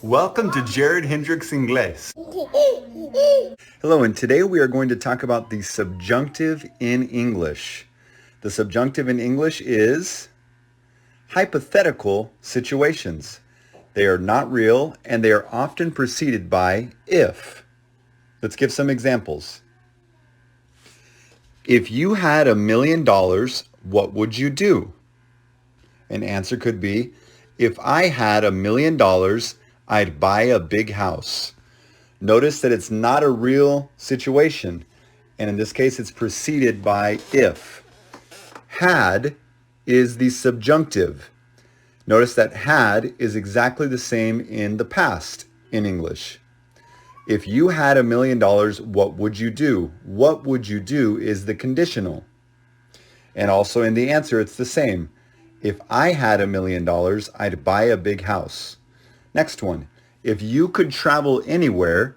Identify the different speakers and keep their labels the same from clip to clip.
Speaker 1: Welcome to Jared Hendricks Inglés. Hello, and today we are going to talk about the subjunctive in English. The subjunctive in English is hypothetical situations. They are not real, and they are often preceded by if. Let's give some examples. If you had $1 million, what would you do? An answer could be, if I had $1 million, I'd buy a big house. Notice that it's not a real situation, and in this case it's preceded by if. Had is the subjunctive. Notice that had is exactly the same in the past in English. If you had $1 million, what would you do? What would you do is the conditional. And also in the answer, it's the same. If I had $1 million, I'd buy a big house. Next one. If you could travel anywhere,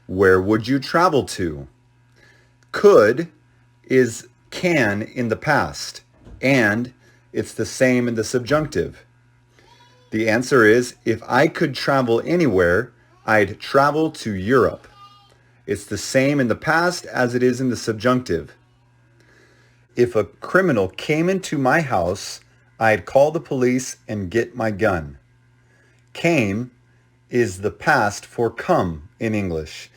Speaker 1: where would you travel to? Could is can in the past, and it's the same in the subjunctive. The answer is, if I could travel anywhere, I'd travel to Europe. It's the same in the past as it is in the subjunctive. If a criminal came into my house, I'd call the police and get my gun. Came is the past for come in English.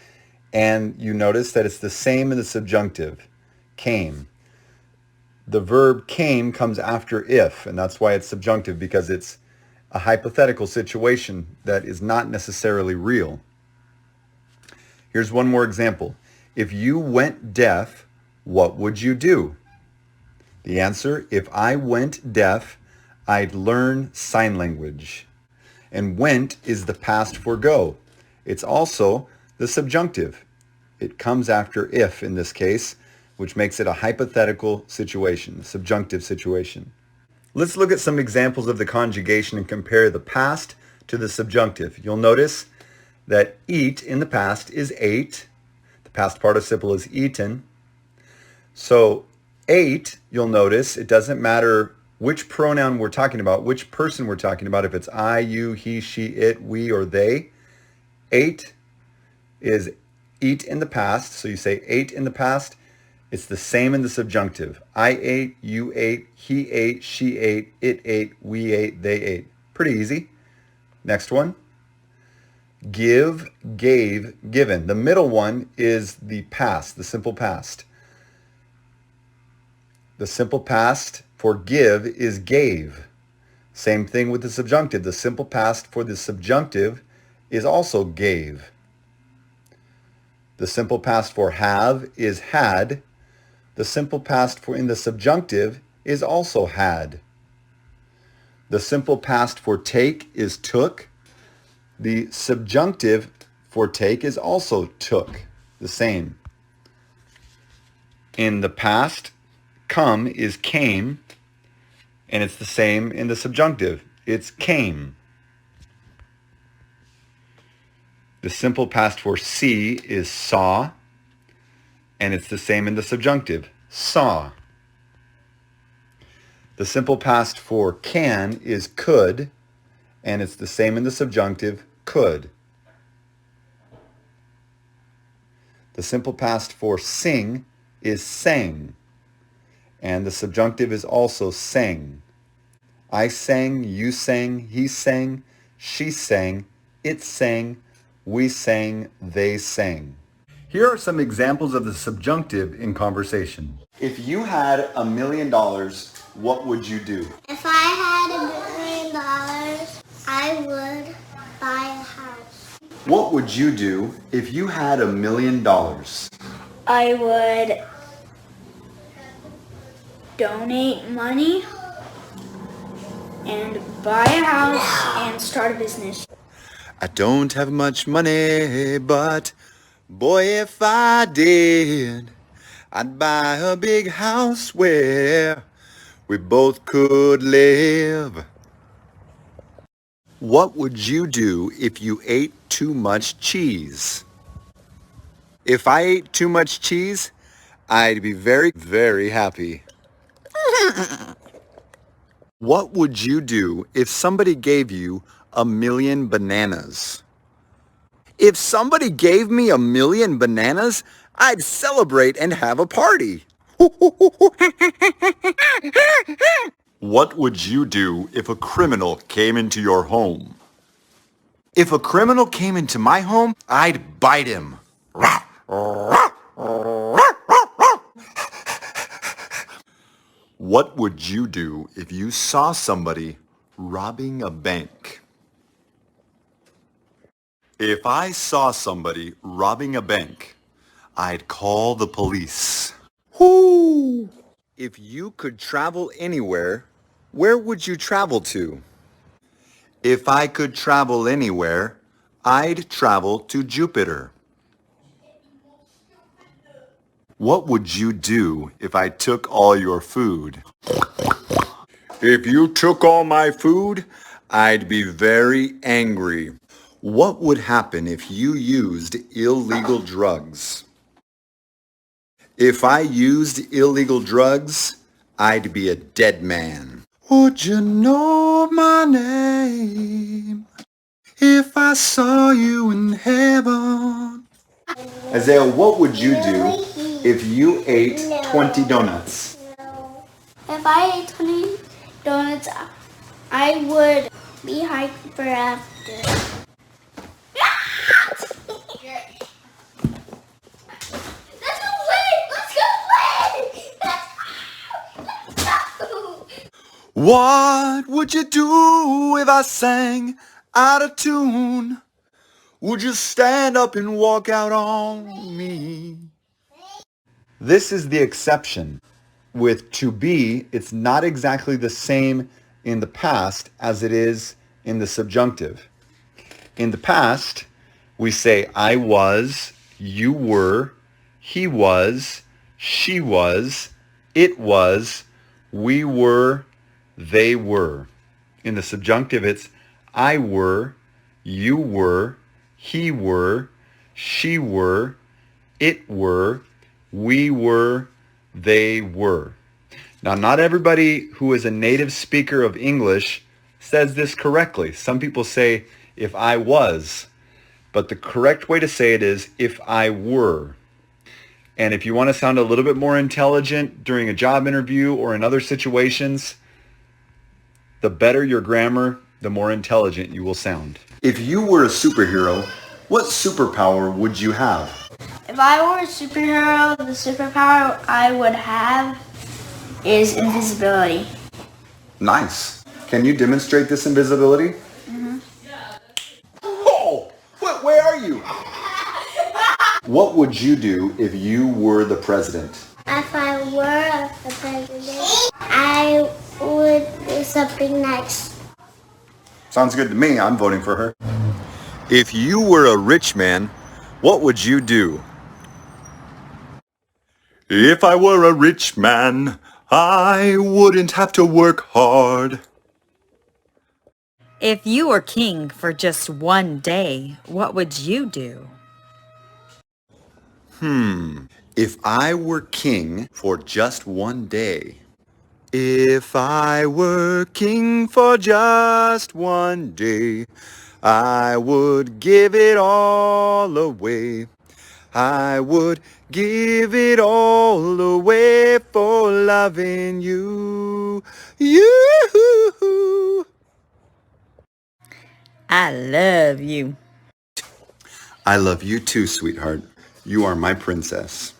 Speaker 1: And you notice that it's the same in the subjunctive. Came. The verb came comes after if, and that's why it's subjunctive, because it's a hypothetical situation that is not necessarily real. Here's one more example. If you went deaf, what would you do? The answer, if I went deaf, I'd learn sign language. And went is the past for go. It's also the subjunctive. It comes after if in this case, which makes it a hypothetical situation, a subjunctive situation. Let's look at some examples of the conjugation and compare the past to the subjunctive. You'll notice that eat in the past is ate. The past participle is eaten. So ate, you'll notice, it doesn't matter which pronoun we're talking about, which person we're talking about, if it's I, you, he, she, it, we, or they. Ate is eat in the past. So you say ate in the past. It's the same in the subjunctive. I ate, you ate, he ate, she ate, it ate, we ate, they ate. Pretty easy. Next one. Give, gave, given. The middle one is the past, the simple past. The simple past for give is gave. Same thing with the subjunctive. The simple past for the subjunctive is also gave. The simple past for have is had. The simple past for in the subjunctive is also had. The simple past for take is took. The subjunctive for take is also took, the same. In the past, come is came, and it's the same in the subjunctive. It's came. The simple past for see is saw, and it's the same in the subjunctive, saw. The simple past for can is could, and it's the same in the subjunctive, could. The simple past for sing is sang, and the subjunctive is also sang. I sang, you sang, he sang, she sang, it sang, we sang, they sang. Here are some examples of the subjunctive in conversation. If you had $1 million, what would you do?
Speaker 2: If I had $1 million, I would buy a house.
Speaker 1: What would you do if you had $1 million?
Speaker 3: I would donate money and buy a house and start a business.
Speaker 1: I don't have much money, but boy, if I did, I'd buy a big house where we both could live. What would you do if you ate too much cheese? If I ate too much cheese, I'd be very, very happy. What would you do if somebody gave you 1 million bananas? If somebody gave me 1,000,000 bananas, I'd celebrate and have a party. What would you do if a criminal came into your home? If a criminal came into my home, I'd bite him. What would you do if you saw somebody robbing a bank? If I saw somebody robbing a bank, I'd call the police. Whoo! If you could travel anywhere, where would you travel to? If I could travel anywhere, I'd travel to Jupiter. What would you do if I took all your food? If you took all my food, I'd be very angry. What would happen if you used illegal drugs? If I used illegal drugs, I'd be a dead man. Would you know my name if I saw you in heaven? Isaiah, what would you do if you ate 20 donuts?
Speaker 2: If I ate 20 donuts, I would be high for after. Let's go play! Let's go play! Let's go!
Speaker 1: What would you do if I sang out of tune? Would you stand up and walk out on me? This is the exception. With to be, it's not exactly the same in the past as it is in the subjunctive. In the past, we say I was, you were, he was, she was, it was, we were, they were. In the subjunctive, it's I were, you were, he were, she were, it were, we were, they were. Now, not everybody who is a native speaker of English says this correctly. Some people say if I was, but the correct way to say it is if I were. And if you want to sound a little bit more intelligent during a job interview or in other situations, the better your grammar, the more intelligent you will sound. If you were a superhero, what superpower would you have?
Speaker 3: If I were a superhero, the superpower I would have is invisibility.
Speaker 1: Nice. Can you demonstrate this invisibility? Oh, where are you? What would you do if you were the president?
Speaker 2: If I were the president, I would do something nice.
Speaker 1: Sounds good to me. I'm voting for her. If you were a rich man, what would you do? If I were a rich man, I wouldn't have to work hard.
Speaker 4: If you were king for just one day, what would you do?
Speaker 1: If I were king for just one day. If I were king for just one day, I would give it all away. I would give it all away for loving you. You.
Speaker 4: I love you.
Speaker 1: I love you too, sweetheart. You are my princess.